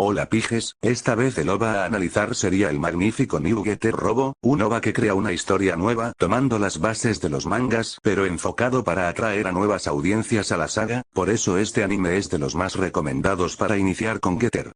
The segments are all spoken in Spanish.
Hola pijes, esta vez el OVA a analizar sería el magnífico New Getter Robo, un OVA que crea una historia nueva tomando las bases de los mangas pero enfocado para atraer a nuevas audiencias a la saga, por eso este anime es de los más recomendados para iniciar con Getter.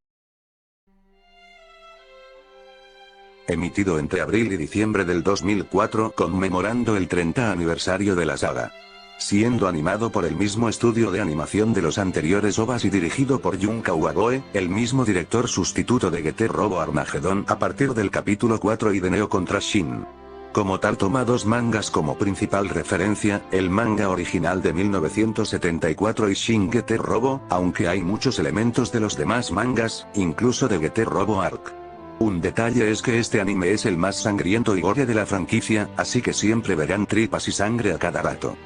Emitido entre abril y diciembre del 2004 conmemorando el 30 aniversario de la saga. Siendo animado por el mismo estudio de animación de los anteriores OVAs y dirigido por Jun Kawagoe, el mismo director sustituto de Getter Robo Armageddon a partir del capítulo 4 y de Neo contra Shin. Como tal toma dos mangas como principal referencia, el manga original de 1974 y Shin Getter Robo, aunque hay muchos elementos de los demás mangas, incluso de Getter Robo Arc. Un detalle es que este anime es el más sangriento y gore de la franquicia, así que siempre verán tripas y sangre a cada rato.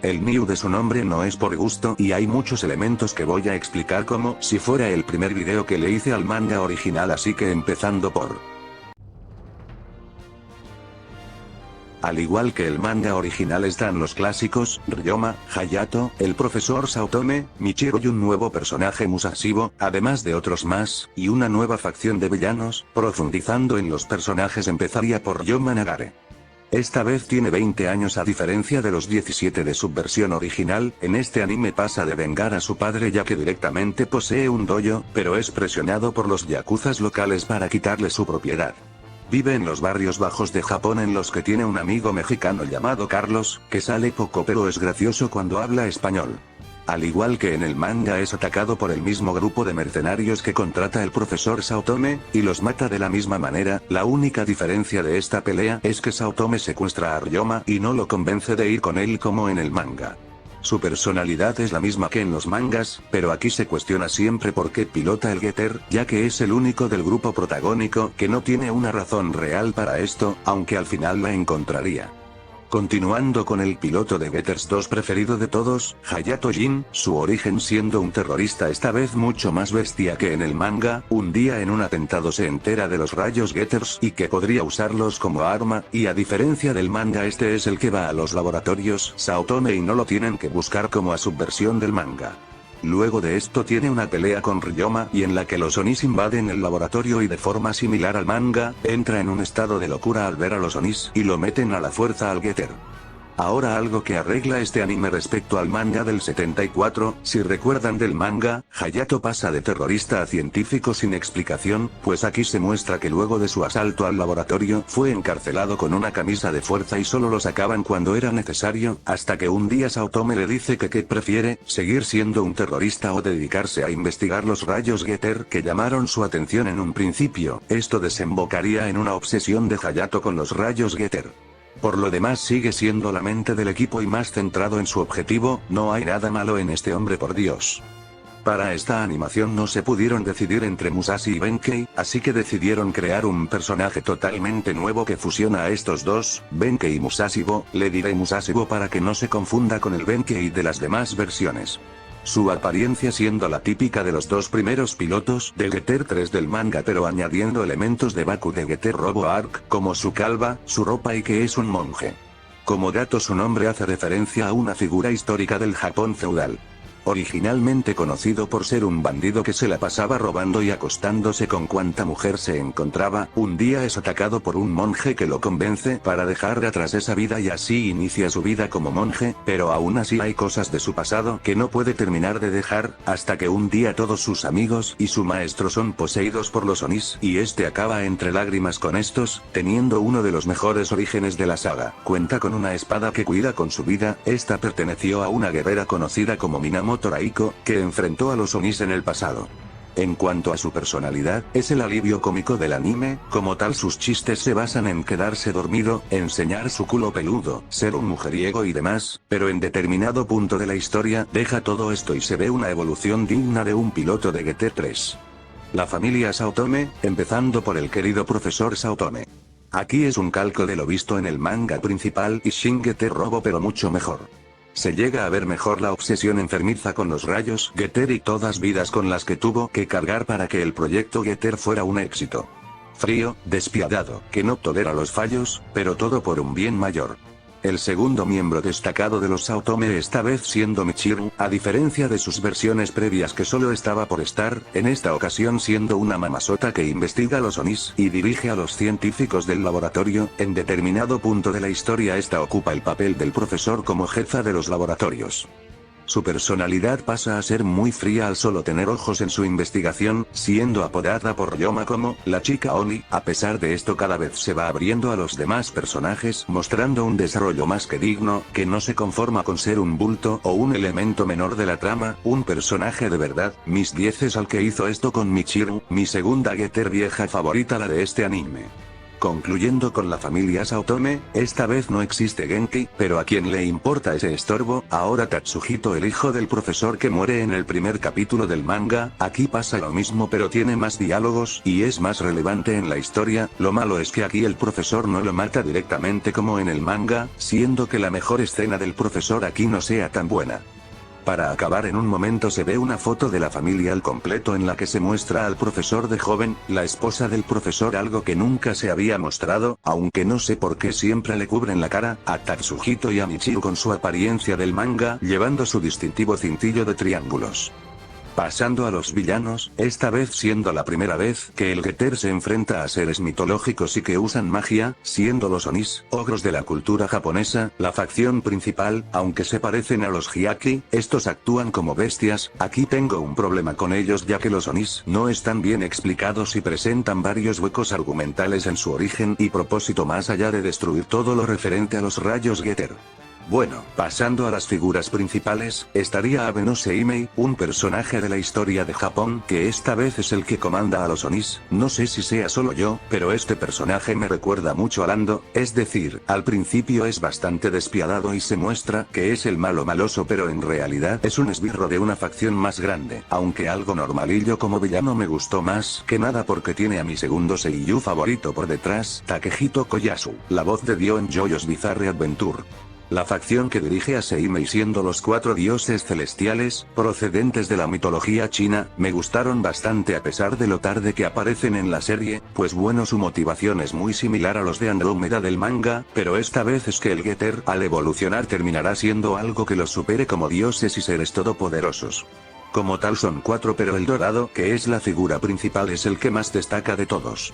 El New de su nombre no es por gusto y hay muchos elementos que voy a explicar como si fuera el primer video que le hice al manga original, así que empezando por... Al igual que el manga original están los clásicos, Ryoma, Hayato, el profesor Saotome, Michiru y un nuevo personaje Musashi, además de otros más, y una nueva facción de villanos. Profundizando en los personajes empezaría por Ryoma Nagare. Esta vez tiene 20 años a diferencia de los 17 de su versión original, en este anime pasa de vengar a su padre ya que directamente posee un dojo, pero es presionado por los yakuzas locales para quitarle su propiedad. Vive en los barrios bajos de Japón en los que tiene un amigo mexicano llamado Carlos, que sale poco pero es gracioso cuando habla español. Al igual que en el manga es atacado por el mismo grupo de mercenarios que contrata el profesor Saotome, y los mata de la misma manera. La única diferencia de esta pelea es que Saotome secuestra a Ryoma y no lo convence de ir con él como en el manga. Su personalidad es la misma que en los mangas, pero aquí se cuestiona siempre por qué pilota el Getter, ya que es el único del grupo protagónico que no tiene una razón real para esto, aunque al final la encontraría. Continuando con el piloto de Getters 2 preferido de todos, Hayato Jin, su origen siendo un terrorista esta vez mucho más bestia que en el manga, un día en un atentado se entera de los rayos Getters y que podría usarlos como arma, y a diferencia del manga este es el que va a los laboratorios Saotome y no lo tienen que buscar como a subversión del manga. Luego de esto tiene una pelea con Ryoma y en la que los Onis invaden el laboratorio y de forma similar al manga, entra en un estado de locura al ver a los Onis y lo meten a la fuerza al Getter. Ahora algo que arregla este anime respecto al manga del 74, si recuerdan del manga, Hayato pasa de terrorista a científico sin explicación, pues aquí se muestra que luego de su asalto al laboratorio fue encarcelado con una camisa de fuerza y solo lo sacaban cuando era necesario, hasta que un día Saotome le dice que prefiere, seguir siendo un terrorista o dedicarse a investigar los rayos Getter que llamaron su atención en un principio. Esto desembocaría en una obsesión de Hayato con los rayos Getter. Por lo demás sigue siendo la mente del equipo y más centrado en su objetivo, no hay nada malo en este hombre por Dios. Para esta animación no se pudieron decidir entre Musashi y Benkei, así que decidieron crear un personaje totalmente nuevo que fusiona a estos dos, Benkei y Musashibo, le diré Musashibo para que no se confunda con el Benkei de las demás versiones. Su apariencia siendo la típica de los dos primeros pilotos de Getter 3 del manga pero añadiendo elementos de Baku de Getter Robo Arc, como su calva, su ropa y que es un monje. Como dato su nombre hace referencia a una figura histórica del Japón feudal. Originalmente conocido por ser un bandido que se la pasaba robando y acostándose con cuanta mujer se encontraba, un día es atacado por un monje que lo convence para dejar atrás esa vida y así inicia su vida como monje, pero aún así hay cosas de su pasado que no puede terminar de dejar, hasta que un día todos sus amigos y su maestro son poseídos por los Onis y este acaba entre lágrimas con estos, teniendo uno de los mejores orígenes de la saga. Cuenta con una espada que cuida con su vida, esta perteneció a una guerrera conocida como Minamoto Raiko, que enfrentó a los Onis en el pasado. En cuanto a su personalidad, es el alivio cómico del anime, como tal sus chistes se basan en quedarse dormido, enseñar su culo peludo, ser un mujeriego y demás, pero en determinado punto de la historia deja todo esto y se ve una evolución digna de un piloto de Getter 3. La familia Saotome, empezando por el querido profesor Saotome. Aquí es un calco de lo visto en el manga principal y Shin Getter Robo pero mucho mejor. Se llega a ver mejor la obsesión enfermiza con los rayos Getter y todas vidas con las que tuvo que cargar para que el proyecto Getter fuera un éxito. Frío, despiadado, que no tolera los fallos, pero todo por un bien mayor. El segundo miembro destacado de los Saotome esta vez siendo Michiru, a diferencia de sus versiones previas que solo estaba por estar, en esta ocasión siendo una mamazota que investiga los Onis y dirige a los científicos del laboratorio. En determinado punto de la historia esta ocupa el papel del profesor como jefa de los laboratorios. Su personalidad pasa a ser muy fría al solo tener ojos en su investigación, siendo apodada por Ryoma como la chica Oni. A pesar de esto cada vez se va abriendo a los demás personajes mostrando un desarrollo más que digno, que no se conforma con ser un bulto o un elemento menor de la trama, un personaje de verdad. Mis 10 al que hizo esto con Michiru, mi segunda getter vieja favorita la de este anime. Concluyendo con la familia Saotome, esta vez no existe Genki, pero a quien le importa ese estorbo. Ahora Tatsuhito, el hijo del profesor que muere en el primer capítulo del manga, aquí pasa lo mismo pero tiene más diálogos y es más relevante en la historia. Lo malo es que aquí el profesor no lo mata directamente como en el manga, siendo que la mejor escena del profesor aquí no sea tan buena. Para acabar, en un momento se ve una foto de la familia al completo en la que se muestra al profesor de joven, la esposa del profesor, algo que nunca se había mostrado, aunque no sé por qué siempre le cubren la cara, a Tatsuhito y a Michiru con su apariencia del manga, llevando su distintivo cintillo de triángulos. Pasando a los villanos, esta vez siendo la primera vez que el getter se enfrenta a seres mitológicos y que usan magia, siendo los Onis, ogros de la cultura japonesa, la facción principal. Aunque se parecen a los Hyaki, estos actúan como bestias. Aquí tengo un problema con ellos ya que los Onis no están bien explicados y presentan varios huecos argumentales en su origen y propósito más allá de destruir todo lo referente a los rayos getter. Bueno, pasando a las figuras principales, estaría Abe no Seimei, un personaje de la historia de Japón, que esta vez es el que comanda a los Onis. No sé si sea solo yo, pero este personaje me recuerda mucho a Lando, es decir, al principio es bastante despiadado y se muestra que es el malo maloso, pero en realidad es un esbirro de una facción más grande, aunque algo normalillo como villano me gustó más que nada porque tiene a mi segundo seiyuu favorito por detrás, Takehito Koyasu, la voz de Dio en JoJo's Bizarre Adventure. La facción que dirige a Seimei siendo los 4 dioses celestiales, procedentes de la mitología china, me gustaron bastante a pesar de lo tarde que aparecen en la serie, pues bueno, su motivación es muy similar a los de Andrómeda del manga, pero esta vez es que el getter al evolucionar terminará siendo algo que los supere como dioses y seres todopoderosos. Como tal son 4, pero el dorado, que es la figura principal, es el que más destaca de todos.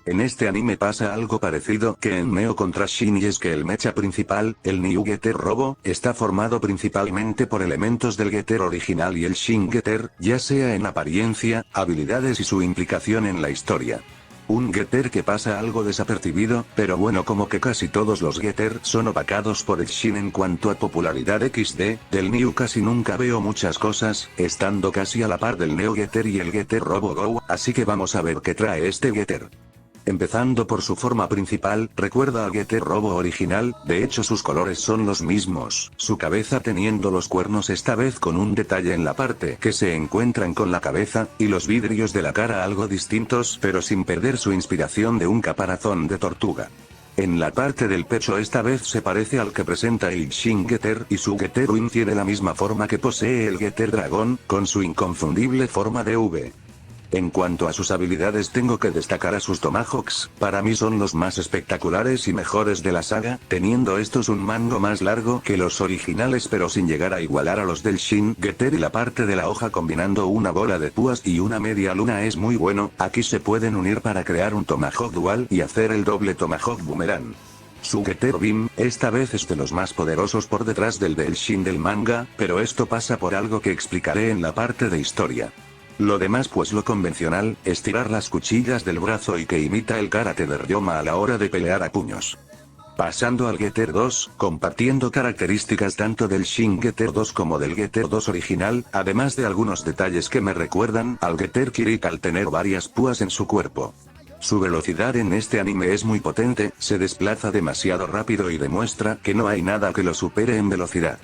En este anime pasa algo parecido que en Neo contra Shin, y es que el mecha principal, el New Getter Robo, está formado principalmente por elementos del Getter original y el Shin Getter, ya sea en apariencia, habilidades y su implicación en la historia. Un getter que pasa algo desapercibido, pero bueno, como que casi todos los getter son opacados por el Shin en cuanto a popularidad XD, del New casi nunca veo muchas cosas, estando casi a la par del Neo Getter y el Getter Robo Go, así que vamos a ver qué trae este getter. Empezando por su forma principal, recuerda al Getter Robo original, de hecho sus colores son los mismos, su cabeza teniendo los cuernos esta vez con un detalle en la parte que se encuentran con la cabeza, y los vidrios de la cara algo distintos pero sin perder su inspiración de un caparazón de tortuga. En la parte del pecho esta vez se parece al que presenta el Shin Getter y su Getter Wing tiene la misma forma que posee el Getter Dragón, con su inconfundible forma de V. En cuanto a sus habilidades tengo que destacar a sus Tomahawks, para mí son los más espectaculares y mejores de la saga, teniendo estos un mango más largo que los originales pero sin llegar a igualar a los del Shin Getter, y la parte de la hoja combinando una bola de púas y una media luna es muy bueno. Aquí se pueden unir para crear un Tomahawk dual y hacer el doble Tomahawk boomerang. Su Getter Beam, esta vez es de los más poderosos por detrás del Shin del manga, pero esto pasa por algo que explicaré en la parte de historia. Lo demás pues lo convencional, estirar las cuchillas del brazo y que imita el karate de Ryoma a la hora de pelear a puños. Pasando al Getter 2, compartiendo características tanto del Shin Getter 2 como del Getter 2 original, además de algunos detalles que me recuerdan al Getter Kirik al tener varias púas en su cuerpo. Su velocidad en este anime es muy potente, se desplaza demasiado rápido y demuestra que no hay nada que lo supere en velocidad.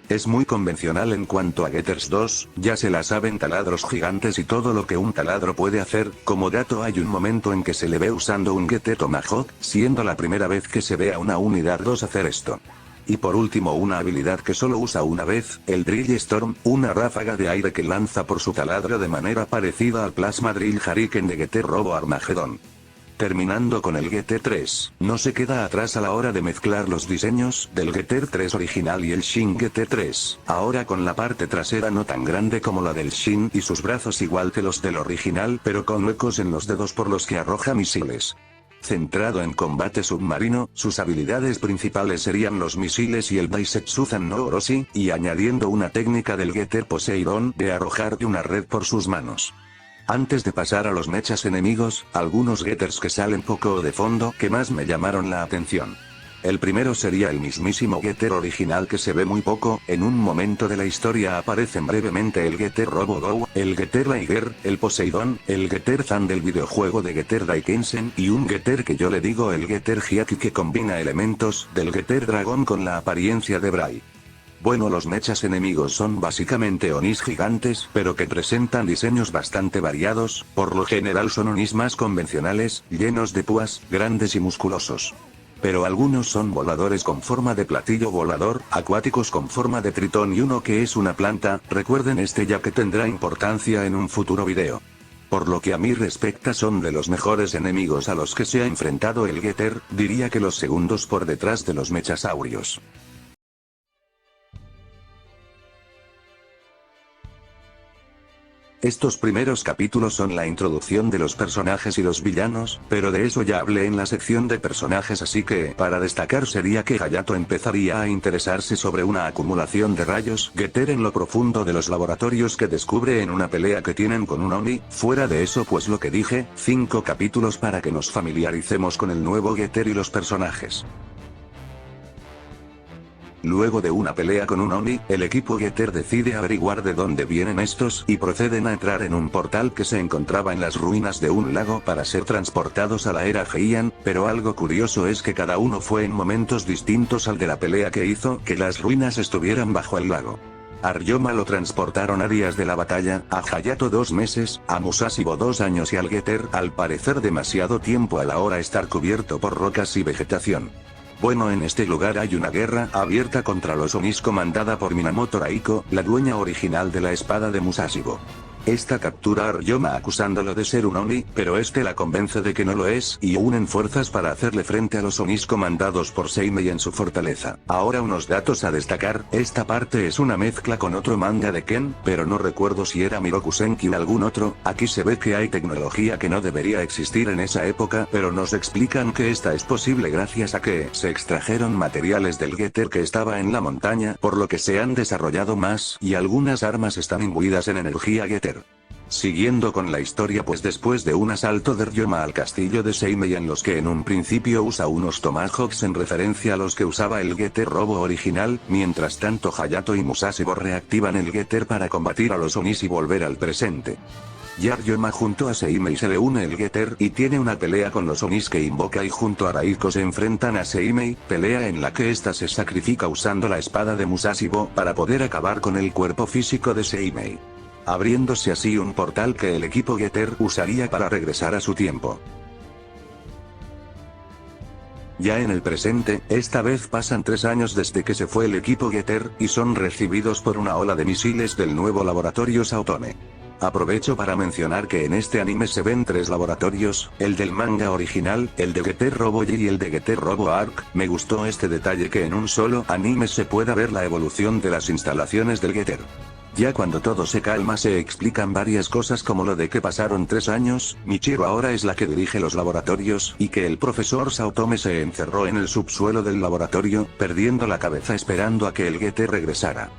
Es muy convencional en cuanto a Getters 2, ya se la saben taladros gigantes y todo lo que un taladro puede hacer. Como dato, hay un momento en que se le ve usando un Getter Tomahawk, siendo la primera vez que se ve a una unidad 2 hacer esto. Y por último una habilidad que solo usa una vez, el Drill Storm, una ráfaga de aire que lanza por su taladro de manera parecida al Plasma Drill Hurricane de Getter Robo Armageddon. terminando con el Getter 3. No se queda atrás a la hora de mezclar los diseños del Getter 3 original y el Shin Getter 3, ahora con la parte trasera no tan grande como la del Shin y sus brazos igual que los del original pero con huecos en los dedos por los que arroja misiles. Centrado en combate submarino, sus habilidades principales serían los misiles y el Daisetsuzan no Orochi, y añadiendo una técnica del Getter Poseidon de arrojar una red por sus manos. Antes de pasar a los mechas enemigos, algunos Getters que salen poco de fondo que más me llamaron la atención. El primero sería el mismísimo Getter original que se ve muy poco, en un momento de la historia aparecen brevemente el Getter Robo Go, el Getter Liger, el Poseidon, el Getter Zan del videojuego de Getter Daikensen y un Getter que yo le digo el Getter Hyaki que combina elementos del Getter Dragon con la apariencia de Bray. Bueno, los mechas enemigos son básicamente Onis gigantes, pero que presentan diseños bastante variados, por lo general son Onis más convencionales, llenos de púas, grandes y musculosos. Pero algunos son voladores con forma de platillo volador, acuáticos con forma de tritón y uno que es una planta, recuerden este ya que tendrá importancia en un futuro video. Por lo que a mí respecta son de los mejores enemigos a los que se ha enfrentado el Getter, diría que los segundos por detrás de los mechasaurios. Estos primeros capítulos son la introducción de los personajes y los villanos, pero de eso ya hablé en la sección de personajes así que, para destacar sería que Hayato empezaría a interesarse sobre una acumulación de rayos Getter en lo profundo de los laboratorios que descubre en una pelea que tienen con un Oni, fuera de eso pues lo que dije, 5 capítulos para que nos familiaricemos con el nuevo Getter y los personajes. Luego de una pelea con un Oni, el equipo Getter decide averiguar de dónde vienen estos y proceden a entrar en un portal que se encontraba en las ruinas de un lago para ser transportados a la era Heian, pero algo curioso es que cada uno fue en momentos distintos al de la pelea que hizo que las ruinas estuvieran bajo el lago. A Ryoma lo transportaron a días de la batalla, a Hayato 2 meses, a Musashi 2 años y al Getter al parecer demasiado tiempo al ahora estar cubierto por rocas y vegetación. Bueno, en este lugar hay una guerra abierta contra los Onis comandada por Minamoto Raiko, la dueña original de la espada de Musashi. Esta captura a Ryoma acusándolo de ser un Oni, pero este la convence de que no lo es, y unen fuerzas para hacerle frente a los Onis comandados por Seimei en su fortaleza. Ahora unos datos a destacar, esta parte es una mezcla con otro manga de Ken, pero no recuerdo si era Miroku Senki o algún otro, aquí se ve que hay tecnología que no debería existir en esa época, pero nos explican que esta es posible gracias a que se extrajeron materiales del Getter que estaba en la montaña, por lo que se han desarrollado más, y algunas armas están imbuidas en energía Getter. Siguiendo con la historia pues después de un asalto de Ryoma al castillo de Seimei en los que en un principio usa unos Tomahawks en referencia a los que usaba el Getter Robo original, mientras tanto Hayato y Musashi reactivan el Getter para combatir a los Onis y volver al presente. Ya Ryoma junto a Seimei se le une el Getter y tiene una pelea con los Onis que invoca y junto a Raiko se enfrentan a Seimei, pelea en la que ésta se sacrifica usando la espada de Musashi para poder acabar con el cuerpo físico de Seimei, abriéndose así un portal que el equipo Getter usaría para regresar a su tiempo. Ya en el presente, esta vez pasan 3 años desde que se fue el equipo Getter, y son recibidos por una ola de misiles del nuevo laboratorio Saotome. Aprovecho para mencionar que en este anime se ven 3 laboratorios, el del manga original, el de Getter Robo y el de Getter Robo Arc. Me gustó este detalle que en un solo anime se pueda ver la evolución de las instalaciones del Getter. Ya cuando todo se calma se explican varias cosas como lo de que pasaron 3 años, Michiru ahora es la que dirige los laboratorios, y que el profesor Saotome se encerró en el subsuelo del laboratorio, perdiendo la cabeza esperando a que el Getter regresara.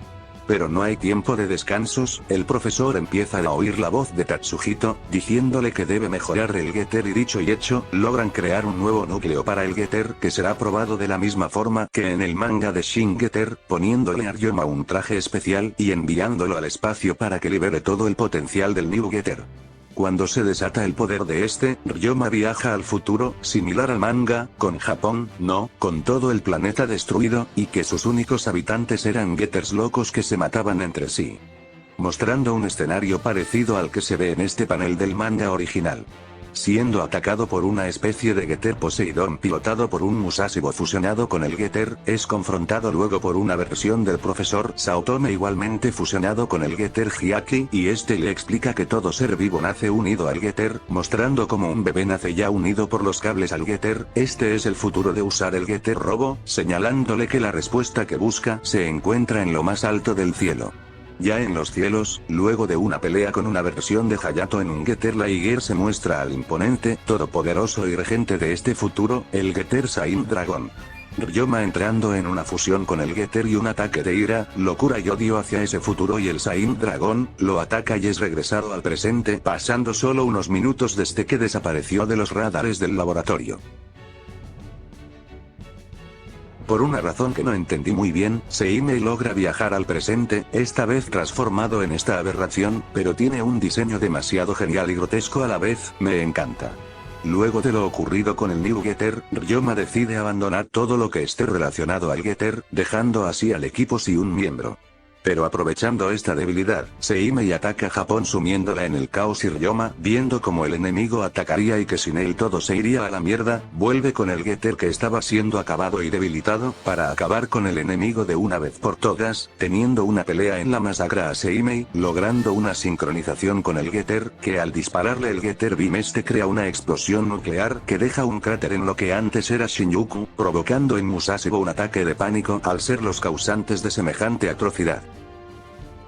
Pero no hay tiempo de descansos, el profesor empieza a oír la voz de Tatsuhito, diciéndole que debe mejorar el Getter y dicho y hecho, logran crear un nuevo núcleo para el Getter que será probado de la misma forma que en el manga de Shin Getter, poniéndole a Ryoma un traje especial y enviándolo al espacio para que libere todo el potencial del New Getter. Cuando se desata el poder de este, Ryoma viaja al futuro, similar al manga, con Japón, no, con todo el planeta destruido, y que sus únicos habitantes eran Getters locos que se mataban entre sí. Mostrando un escenario parecido al que se ve en este panel del manga original. siendo atacado por una especie de Getter Poseidón pilotado por un Musashi fusionado con el Getter, es confrontado luego por una versión del profesor Saotome igualmente fusionado con el Getter Hyaki, y este le explica que todo ser vivo nace unido al Getter, mostrando como un bebé nace ya unido por los cables al Getter. Este es el futuro de usar el Getter Robo, señalándole que la respuesta que busca se encuentra en lo más alto del cielo. Ya en los cielos, luego de una pelea con una versión de Hayato en un Getter Liger se muestra al imponente, todopoderoso y regente de este futuro, el Getter Saint Dragon. Ryoma entrando en una fusión con el Getter y un ataque de ira, locura y odio hacia ese futuro, y el Saint Dragon lo ataca y es regresado al presente, pasando solo unos minutos desde que desapareció de los radares del laboratorio. Por una razón que no entendí muy bien, Seimei logra viajar al presente, esta vez transformado en esta aberración, pero tiene un diseño demasiado genial y grotesco a la vez, me encanta. Luego de lo ocurrido con el New Getter, Ryoma decide abandonar todo lo que esté relacionado al Getter, dejando así al equipo sin un miembro. Pero aprovechando esta debilidad, Seimei ataca a Japón sumiéndola en el caos, y Ryoma, viendo como el enemigo atacaría y que sin él todo se iría a la mierda, vuelve con el Getter que estaba siendo acabado y debilitado, para acabar con el enemigo de una vez por todas, teniendo una pelea en la masacra a Seimei, logrando una sincronización con el Getter, que al dispararle el Getter Beam crea una explosión nuclear que deja un cráter en lo que antes era Shinjuku, provocando en Musashi un ataque de pánico al ser los causantes de semejante atrocidad.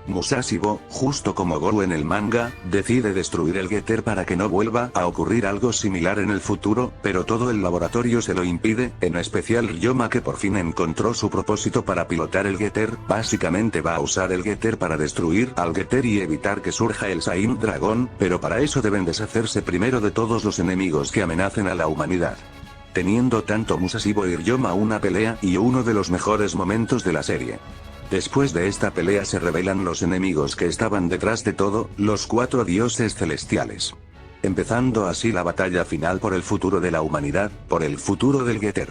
Musashi, justo como Goru en el manga, decide destruir el Getter para que no vuelva a ocurrir algo similar en el futuro, pero todo el laboratorio se lo impide, en especial Ryoma, que por fin encontró su propósito para pilotar el Getter. Básicamente va a usar el Getter para destruir al Getter y evitar que surja el Saint Dragon, pero para eso deben deshacerse primero de todos los enemigos que amenacen a la humanidad. Teniendo tanto Musashi y Ryoma una pelea y uno de los mejores momentos de la serie. Después de esta pelea se revelan los enemigos que estaban detrás de todo, los 4 dioses celestiales. Empezando así la batalla final por el futuro de la humanidad, por el futuro del Getter.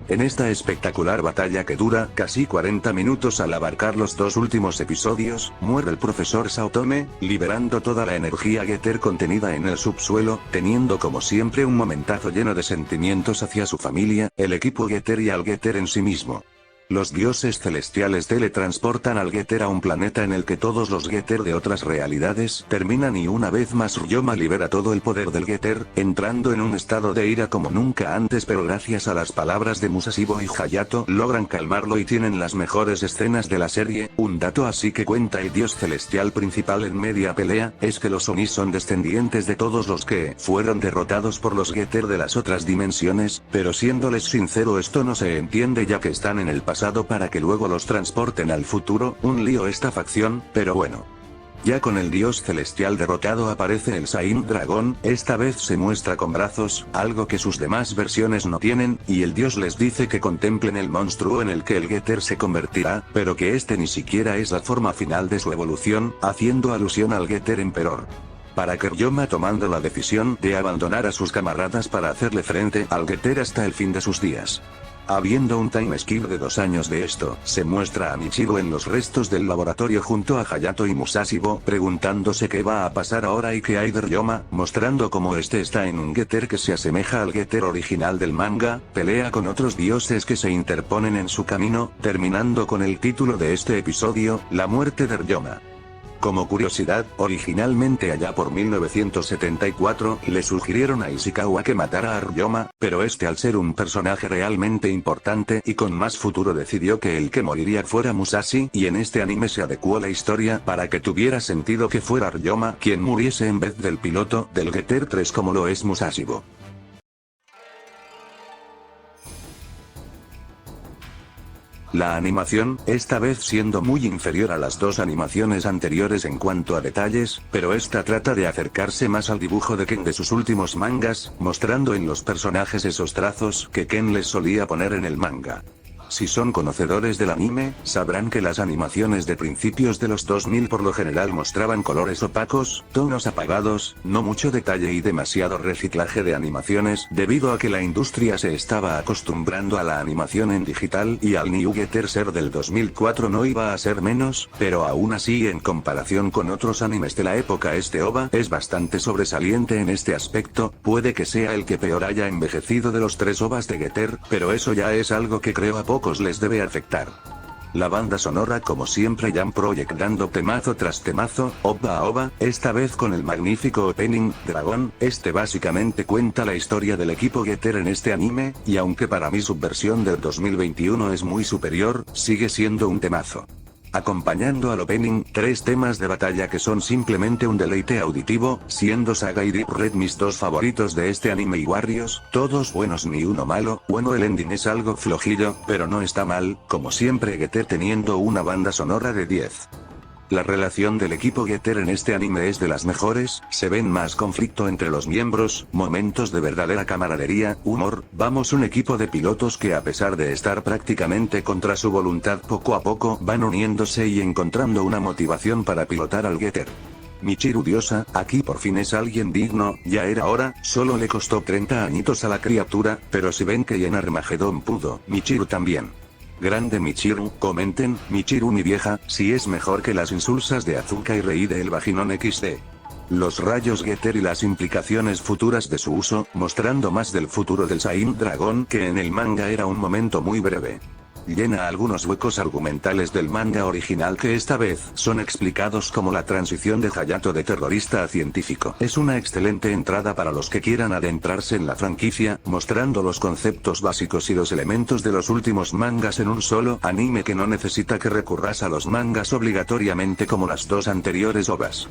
En esta espectacular batalla que dura casi 40 minutos al abarcar los 2 últimos episodios, muere el profesor Saotome, liberando toda la energía Getter contenida en el subsuelo, teniendo como siempre un momentazo lleno de sentimientos hacia su familia, el equipo Getter y al Getter en sí mismo. Los dioses celestiales teletransportan al Getter a un planeta en el que todos los Getter de otras realidades terminan, y una vez más Ryoma libera todo el poder del Getter, entrando en un estado de ira como nunca antes, pero gracias a las palabras de Musashi y Hayato logran calmarlo y tienen las mejores escenas de la serie. Un dato así que cuenta el dios celestial principal en media pelea, es que los Oni son descendientes de todos los que fueron derrotados por los Getter de las otras dimensiones, pero siéndoles sincero esto no se entiende ya que están en el pasado para que luego los transporten al futuro. Un lío esta facción, pero bueno. Ya con el dios celestial derrotado aparece el Saint Dragon, esta vez se muestra con brazos, algo que sus demás versiones no tienen, y el dios les dice que contemplen el monstruo en el que el Getter se convertirá, pero que este ni siquiera es la forma final de su evolución, haciendo alusión al Getter Emperor. Para que Ryoma, tomando la decisión de abandonar a sus camaradas para hacerle frente al Getter hasta el fin de sus días. Habiendo un time skip de 2 años de esto, se muestra a Michigo en los restos del laboratorio junto a Hayato y Musashi, preguntándose qué va a pasar ahora y qué hay de Ryoma, mostrando cómo este está en un Getter que se asemeja al Getter original del manga, pelea con otros dioses que se interponen en su camino, terminando con el título de este episodio, la muerte de Ryoma. Como curiosidad, originalmente allá por 1974, le sugirieron a Ishikawa que matara a Ryoma, pero este, al ser un personaje realmente importante y con más futuro, decidió que el que moriría fuera Musashi, y en este anime se adecuó la historia para que tuviera sentido que fuera Ryoma quien muriese en vez del piloto del Getter 3 como lo es Musashi. La animación, esta vez siendo muy inferior a las 2 animaciones anteriores en cuanto a detalles, pero esta trata de acercarse más al dibujo de Ken de sus últimos mangas, mostrando en los personajes esos trazos que Ken les solía poner en el manga. Si son conocedores del anime, sabrán que las animaciones de principios de los 2000 por lo general mostraban colores opacos, tonos apagados, no mucho detalle y demasiado reciclaje de animaciones, debido a que la industria se estaba acostumbrando a la animación en digital y al New Getter ser del 2004 no iba a ser menos, pero aún así en comparación con otros animes de la época este OVA es bastante sobresaliente en este aspecto, puede que sea el que peor haya envejecido de los 3 OVAs de Getter, pero eso ya es algo que creo a pocos les debe afectar. La banda sonora como siempre Jam Project dando temazo tras temazo, OVA a OVA, esta vez con el magnífico opening, Dragon, este básicamente cuenta la historia del equipo Getter en este anime, y aunque para mí su versión del 2021 es muy superior, sigue siendo un temazo. Acompañando al opening, 3 temas de batalla que son simplemente un deleite auditivo, siendo Saga y Deep Red mis 2 favoritos de este anime y Warriors, todos buenos ni uno malo, bueno el ending es algo flojillo, pero no está mal, como siempre Getter teniendo una banda sonora de 10. La relación del equipo Getter en este anime es de las mejores, se ven más conflicto entre los miembros, momentos de verdadera camaradería, humor, vamos un equipo de pilotos que a pesar de estar prácticamente contra su voluntad poco a poco van uniéndose y encontrando una motivación para pilotar al Getter. Michiru diosa, aquí por fin es alguien digno, ya era hora, solo le costó 30 añitos a la criatura, pero si ven que en Armagedón pudo, Michiru también. Grande Michiru, comenten, Michiru mi vieja, si es mejor que las insulsas de Azuka y Rei de El Vaginón XD. Los rayos Getter y las implicaciones futuras de su uso, mostrando más del futuro del Saint Dragon que en el manga era un momento muy breve. Llena algunos huecos argumentales del manga original que esta vez son explicados como la transición de Hayato de terrorista a científico. Es una excelente entrada para los que quieran adentrarse en la franquicia, mostrando los conceptos básicos y los elementos de los últimos mangas en un solo anime que no necesita que recurras a los mangas obligatoriamente como las 2 anteriores OVAs.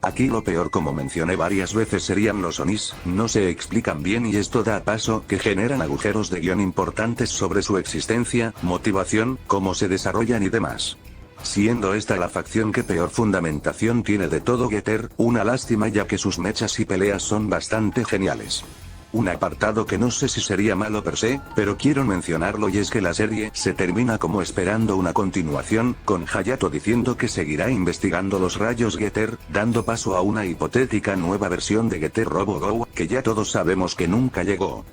Aquí lo peor como mencioné varias veces serían los onis, no se explican bien y esto da paso que generan agujeros de guión importantes sobre su existencia, motivación, cómo se desarrollan y demás. Siendo esta la facción que peor fundamentación tiene de todo Getter, una lástima ya que sus mechas y peleas son bastante geniales. Un apartado que no sé si sería malo per se, pero quiero mencionarlo y es que la serie se termina como esperando una continuación, con Hayato diciendo que seguirá investigando los rayos Getter, dando paso a una hipotética nueva versión de Getter Robo Go, que ya todos sabemos que nunca llegó.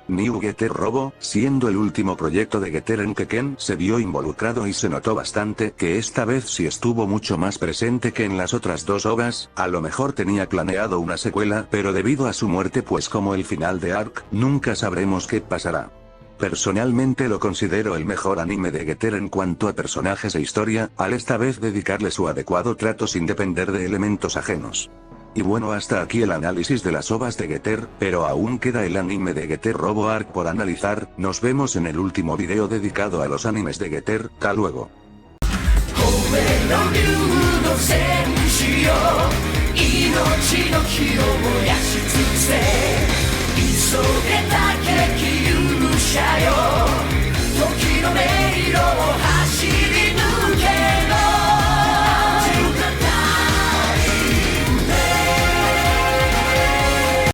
New Getter Robo, siendo el último proyecto de Getter en que Ken se vio involucrado y se notó bastante que esta vez sí estuvo mucho más presente que en las otras 2 OVAs, a lo mejor tenía planeado una secuela pero debido a su muerte pues como el final de Arc, nunca sabremos qué pasará. Personalmente lo considero el mejor anime de Getter en cuanto a personajes e historia, al esta vez dedicarle su adecuado trato sin depender de elementos ajenos. Y bueno hasta aquí el análisis de las OVAs de Getter, pero aún queda el anime de Getter Robo Arc por analizar, nos vemos en el último video dedicado a los animes de Getter, hasta luego. Yo